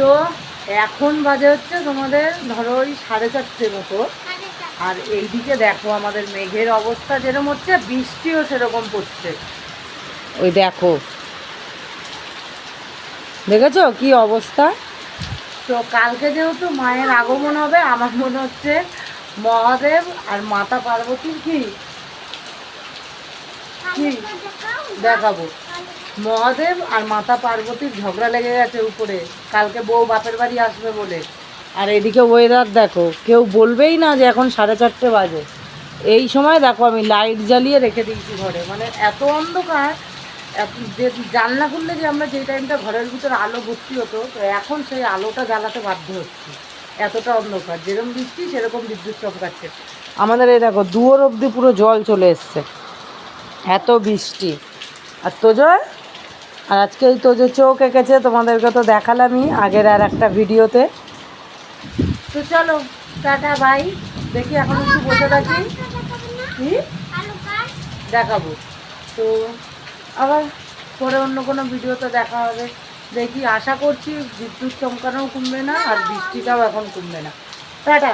তো এখন বাজে হচ্ছে তোমাদের ধরো ওই 4:30 মতো। আর এইদিকে দেখো আমাদের মেঘের অবস্থা যেরকম হচ্ছে, বৃষ্টিও সেরকম পড়ছে। ওই দেখো, দেখেছো কি অবস্থা। তো কালকে যেহেতু মায়ের আগমন হবে, আমার মনে হচ্ছে মহাদেব আর মাতা পার্বতীর কি দেখাবো, মহাদেব আর মাতা পার্বতীর ঝগড়া লেগে গেছে উপরে, কালকে বউ বাপের বাড়ি আসবে বলে। আর এদিকে ওয়েদার দেখো, কেউ বলবেই না যে এখন 4:30 বাজে। এই সময় দেখো আমি লাইট জ্বালিয়ে রেখে দিয়েছি ঘরে, মানে এত অন্ধকার। যে জানলা খুললে যে আমরা যেই টাইমটা ঘরের ভিতরে আলো ভর্তি হতো, তো এখন সেই আলোটা জ্বালাতে বাধ্য হচ্ছি, এতটা অন্ধকার। যেরকম বৃষ্টি সেরকম বিদ্যুৎ চমকাচ্ছে। আমাদের এই দেখো দুয়ার অবধি পুরো জল চলে এসছে, এত বৃষ্টি। আর তোজয়, আর আজকে এই তোজো চোখ এঁকেছে, তোমাদেরকে তো দেখালামই আগের আর একটা ভিডিওতে। তো চলো টাটা বাই। দেখি এখন একটু বসে থাকি, কি দেখাবো। তো আবার পরে অন্য কোনো ভিডিওতে দেখা হবে। দেখি, আশা করছি বিদ্যুৎ চমকানোও কমবে না আর বৃষ্টিটাও এখন কমবে না। টাটা।